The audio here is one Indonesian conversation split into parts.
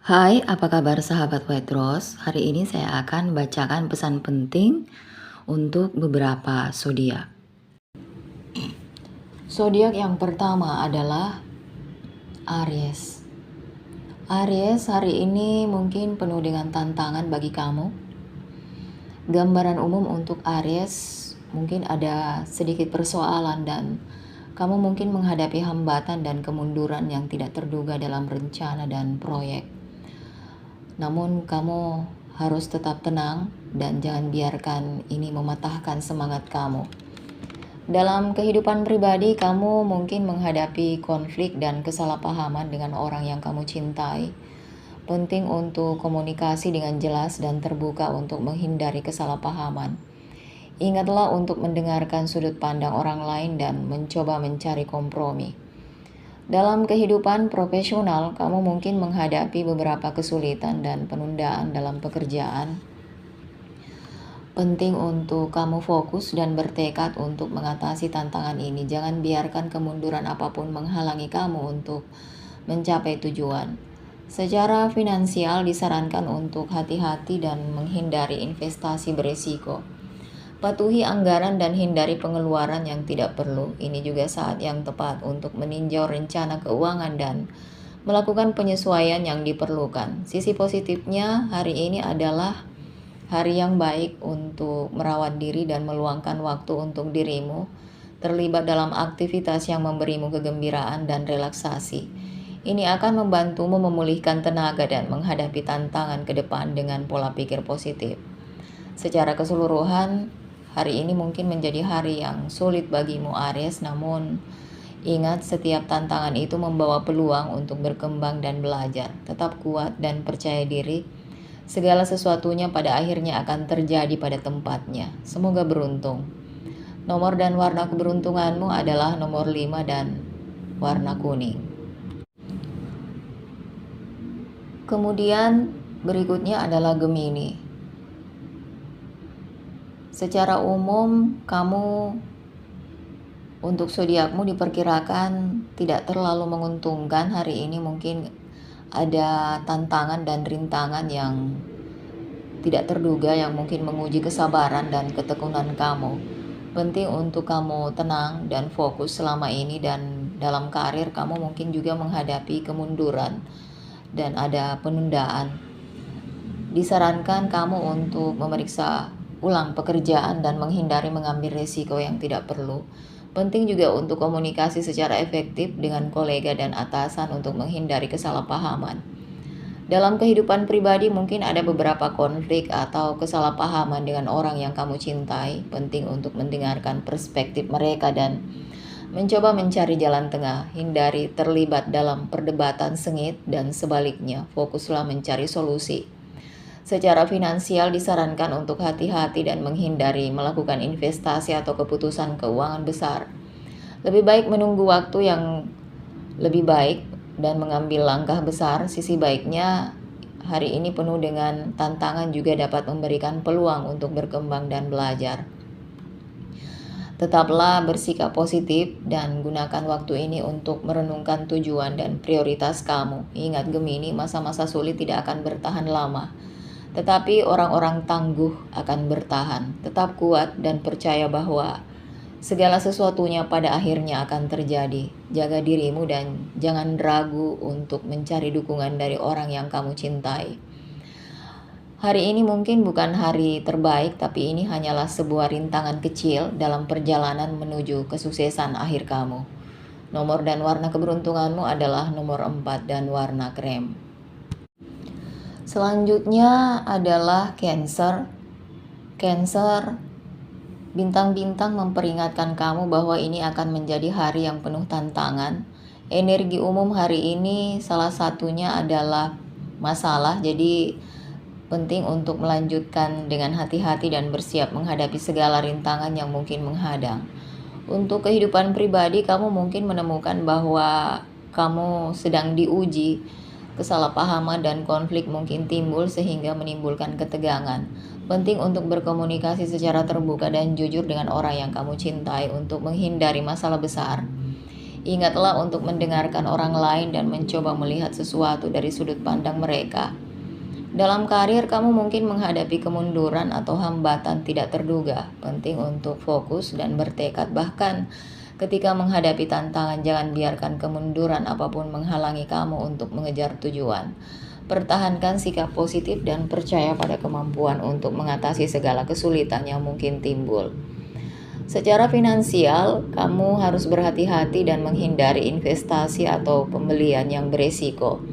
Hai, apa kabar sahabat White Rose? Hari ini saya akan bacakan pesan penting untuk beberapa zodiak. Zodiak yang pertama adalah Aries. Aries hari ini mungkin penuh dengan tantangan bagi kamu. Gambaran umum untuk Aries mungkin ada sedikit persoalan dan kamu mungkin menghadapi hambatan dan kemunduran yang tidak terduga dalam rencana dan proyek. Namun kamu harus tetap tenang dan jangan biarkan ini mematahkan semangat kamu. Dalam kehidupan pribadi, kamu mungkin menghadapi konflik dan kesalahpahaman dengan orang yang kamu cintai. Penting untuk komunikasi dengan jelas dan terbuka untuk menghindari kesalahpahaman. Ingatlah untuk mendengarkan sudut pandang orang lain dan mencoba mencari kompromi. Dalam kehidupan profesional, kamu mungkin menghadapi beberapa kesulitan dan penundaan dalam pekerjaan. Penting untuk kamu fokus dan bertekad untuk mengatasi tantangan ini. Jangan biarkan kemunduran apapun menghalangi kamu untuk mencapai tujuan. Secara finansial disarankan untuk hati-hati dan menghindari investasi berisiko. Patuhi anggaran dan hindari pengeluaran yang tidak perlu. Ini juga saat yang tepat untuk meninjau rencana keuangan dan melakukan penyesuaian yang diperlukan. Sisi positifnya hari ini adalah hari yang baik untuk merawat diri dan meluangkan waktu untuk dirimu, terlibat dalam aktivitas yang memberimu kegembiraan dan relaksasi. Ini akan membantumu memulihkan tenaga dan menghadapi tantangan ke depan dengan pola pikir positif. Secara keseluruhan, hari ini mungkin menjadi hari yang sulit bagimu Aries, namun ingat setiap tantangan itu membawa peluang untuk berkembang dan belajar. Tetap kuat dan percaya diri. Segala sesuatunya pada akhirnya akan terjadi pada tempatnya. Semoga beruntung. Nomor dan warna keberuntunganmu adalah nomor 5 dan warna kuning. Kemudian berikutnya adalah Gemini. Secara umum, kamu untuk zodiakmu diperkirakan tidak terlalu menguntungkan hari ini. Mungkin ada tantangan dan rintangan yang tidak terduga yang mungkin menguji kesabaran dan ketekunan kamu. Penting untuk kamu tenang dan fokus selama ini, dan dalam karir kamu mungkin juga menghadapi kemunduran dan ada penundaan. Disarankan kamu untuk memeriksa ulang pekerjaan dan menghindari mengambil risiko yang tidak perlu. Penting juga untuk komunikasi secara efektif dengan kolega dan atasan untuk menghindari kesalahpahaman. Dalam kehidupan pribadi mungkin ada beberapa konflik atau kesalahpahaman dengan orang yang kamu cintai. Penting untuk mendengarkan perspektif mereka dan mencoba mencari jalan tengah. Hindari terlibat dalam perdebatan sengit dan sebaliknya, fokuslah mencari solusi. Secara finansial disarankan untuk hati-hati dan menghindari melakukan investasi atau keputusan keuangan besar. Lebih baik menunggu waktu yang lebih baik dan mengambil langkah besar. Sisi baiknya, hari ini penuh dengan tantangan juga dapat memberikan peluang untuk berkembang dan belajar. Tetaplah bersikap positif dan gunakan waktu ini untuk merenungkan tujuan dan prioritas kamu. Ingat Gemini, masa-masa sulit tidak akan bertahan lama, tetapi orang-orang tangguh akan bertahan. Tetap kuat dan percaya bahwa segala sesuatunya pada akhirnya akan terjadi. Jaga dirimu dan jangan ragu untuk mencari dukungan dari orang yang kamu cintai. Hari ini mungkin bukan hari terbaik, tapi ini hanyalah sebuah rintangan kecil dalam perjalanan menuju kesuksesan akhir kamu. Nomor dan warna keberuntunganmu adalah nomor 4 dan warna krem. Selanjutnya adalah Cancer. Cancer, bintang-bintang memperingatkan kamu bahwa ini akan menjadi hari yang penuh tantangan. Energi umum hari ini salah satunya adalah masalah, jadi penting untuk melanjutkan dengan hati-hati dan bersiap menghadapi segala rintangan yang mungkin menghadang. Untuk kehidupan pribadi, kamu mungkin menemukan bahwa kamu sedang diuji. Kesalahpahaman dan konflik mungkin timbul sehingga menimbulkan ketegangan. Penting untuk berkomunikasi secara terbuka dan jujur dengan orang yang kamu cintai untuk menghindari masalah besar. Ingatlah untuk mendengarkan orang lain dan mencoba melihat sesuatu dari sudut pandang mereka. Dalam karir, kamu mungkin menghadapi kemunduran atau hambatan tidak terduga. Penting untuk fokus dan bertekad. Bahkan ketika menghadapi tantangan, jangan biarkan kemunduran apapun menghalangi kamu untuk mengejar tujuan. Pertahankan sikap positif dan percaya pada kemampuan untuk mengatasi segala kesulitan yang mungkin timbul. Secara finansial, kamu harus berhati-hati dan menghindari investasi atau pembelian yang beresiko.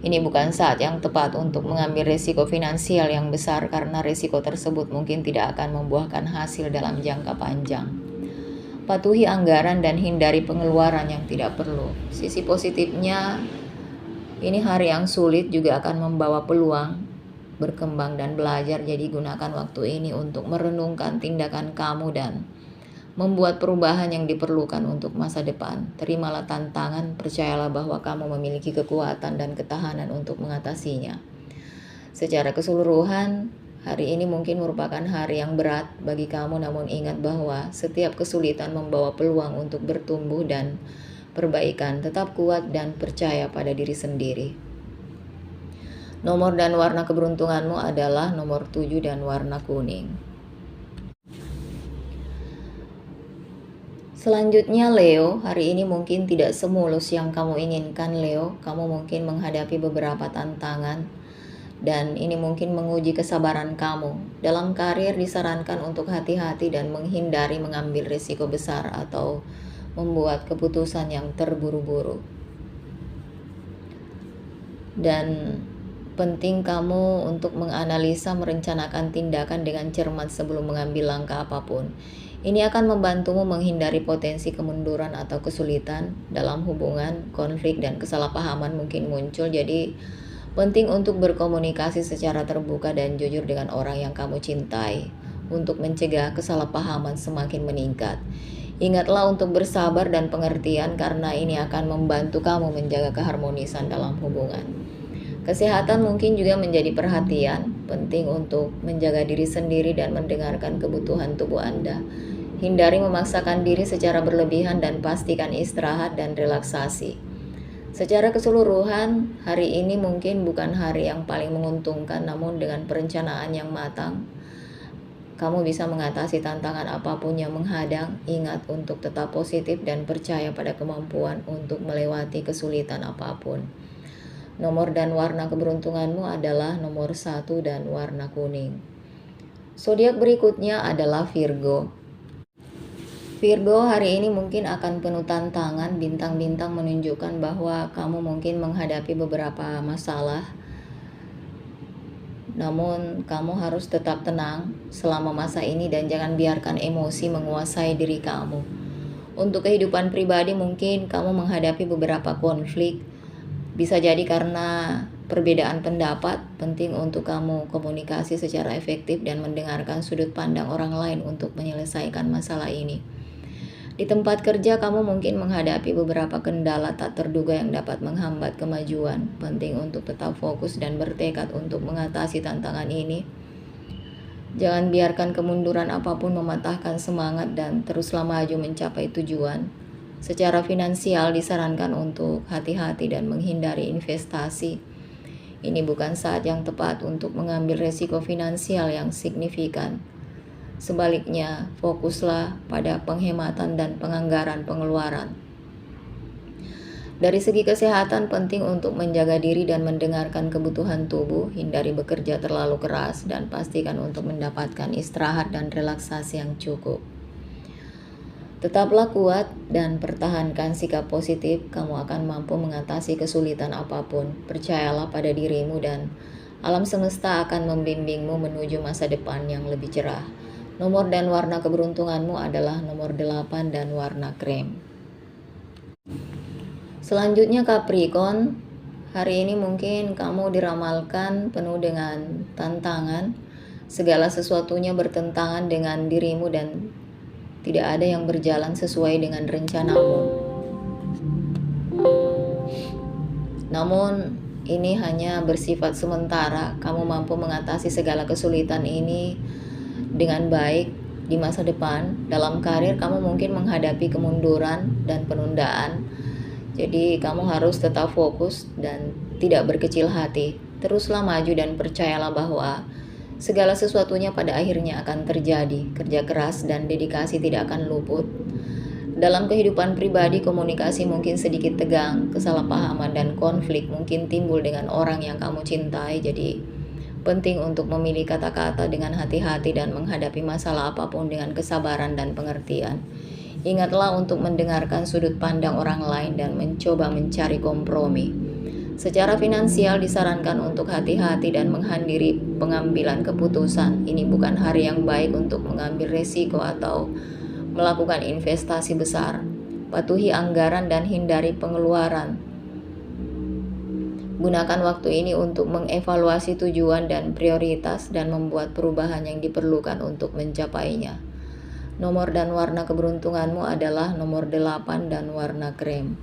Ini bukan saat yang tepat untuk mengambil risiko finansial yang besar karena risiko tersebut mungkin tidak akan membuahkan hasil dalam jangka panjang. Patuhi anggaran dan hindari pengeluaran yang tidak perlu. Sisi positifnya, ini hari yang sulit juga akan membawa peluang berkembang dan belajar. Jadi gunakan waktu ini untuk merenungkan tindakan kamu dan membuat perubahan yang diperlukan untuk masa depan. Terimalah tantangan, percayalah bahwa kamu memiliki kekuatan dan ketahanan untuk mengatasinya. Secara keseluruhan, hari ini mungkin merupakan hari yang berat bagi kamu, namun ingat bahwa setiap kesulitan membawa peluang untuk bertumbuh dan perbaikan. Tetap kuat dan percaya pada diri sendiri. Nomor dan warna keberuntunganmu adalah nomor 7 dan warna kuning. Selanjutnya Leo, hari ini mungkin tidak semulus yang kamu inginkan Leo. Kamu mungkin menghadapi beberapa tantangan dan ini mungkin menguji kesabaran kamu. Dalam karir disarankan untuk hati-hati dan menghindari mengambil risiko besar atau membuat keputusan yang terburu-buru. Dan penting kamu untuk menganalisa, merencanakan tindakan dengan cermat sebelum mengambil langkah apapun. Ini akan membantumu menghindari potensi kemunduran atau kesulitan dalam hubungan, konflik, dan kesalahpahaman mungkin muncul. Jadi penting untuk berkomunikasi secara terbuka dan jujur dengan orang yang kamu cintai untuk mencegah kesalahpahaman semakin meningkat. Ingatlah untuk bersabar dan pengertian karena ini akan membantu kamu menjaga keharmonisan dalam hubungan. Kesehatan mungkin juga menjadi perhatian, penting untuk menjaga diri sendiri dan mendengarkan kebutuhan tubuh Anda. Hindari memaksakan diri secara berlebihan dan pastikan istirahat dan relaksasi. Secara keseluruhan, hari ini mungkin bukan hari yang paling menguntungkan, namun dengan perencanaan yang matang, kamu bisa mengatasi tantangan apapun yang menghadang. Ingat untuk tetap positif dan percaya pada kemampuan untuk melewati kesulitan apapun. Nomor dan warna keberuntunganmu adalah nomor 1 dan warna kuning. Zodiak berikutnya adalah Virgo. Virgo, hari ini mungkin akan penuh tantangan. Bintang-bintang menunjukkan bahwa kamu mungkin menghadapi beberapa masalah. Namun kamu harus tetap tenang selama masa ini dan jangan biarkan emosi menguasai diri kamu. Untuk kehidupan pribadi mungkin kamu menghadapi beberapa konflik. Bisa jadi karena perbedaan pendapat. Penting untuk kamu komunikasi secara efektif dan mendengarkan sudut pandang orang lain untuk menyelesaikan masalah ini. Di tempat kerja kamu mungkin menghadapi beberapa kendala tak terduga yang dapat menghambat kemajuan. Penting untuk tetap fokus dan bertekad untuk mengatasi tantangan ini. Jangan biarkan kemunduran apapun mematahkan semangat dan teruslah maju mencapai tujuan. Secara finansial disarankan untuk hati-hati dan menghindari investasi. Ini bukan saat yang tepat untuk mengambil resiko finansial yang signifikan. Sebaliknya, fokuslah pada penghematan dan penganggaran pengeluaran. Dari segi kesehatan, penting untuk menjaga diri dan mendengarkan kebutuhan tubuh. Hindari bekerja terlalu keras dan pastikan untuk mendapatkan istirahat dan relaksasi yang cukup. Tetaplah kuat dan pertahankan sikap positif. Kamu akan mampu mengatasi kesulitan apapun. Percayalah pada dirimu dan alam semesta akan membimbingmu menuju masa depan yang lebih cerah. Nomor dan warna keberuntunganmu adalah nomor 8 dan warna krem. Selanjutnya Capricorn, hari ini mungkin kamu diramalkan penuh dengan tantangan. Segala sesuatunya bertentangan dengan dirimu dan tidak ada yang berjalan sesuai dengan rencanamu. Namun ini hanya bersifat sementara. Kamu mampu mengatasi segala kesulitan ini dengan baik. di masa depan. Dalam karir kamu mungkin menghadapi kemunduran dan penundaan. Jadi kamu harus tetap fokus dan tidak berkecil hati. Teruslah maju dan percayalah bahwa segala sesuatunya pada akhirnya akan terjadi. Kerja keras dan dedikasi tidak akan luput. Dalam kehidupan pribadi, komunikasi mungkin sedikit tegang, kesalahpahaman dan konflik mungkin timbul dengan orang yang kamu cintai. Jadi penting untuk memilih kata-kata dengan hati-hati dan menghadapi masalah apapun dengan kesabaran dan pengertian. Ingatlah untuk mendengarkan sudut pandang orang lain dan mencoba mencari kompromi. Secara finansial disarankan untuk hati-hati dan menghindari pengambilan keputusan. Ini bukan hari yang baik untuk mengambil resiko atau melakukan investasi besar. Patuhi anggaran dan hindari pengeluaran. Gunakan waktu ini untuk mengevaluasi tujuan dan prioritas dan membuat perubahan yang diperlukan untuk mencapainya. Nomor dan warna keberuntunganmu adalah nomor 8 dan warna krem.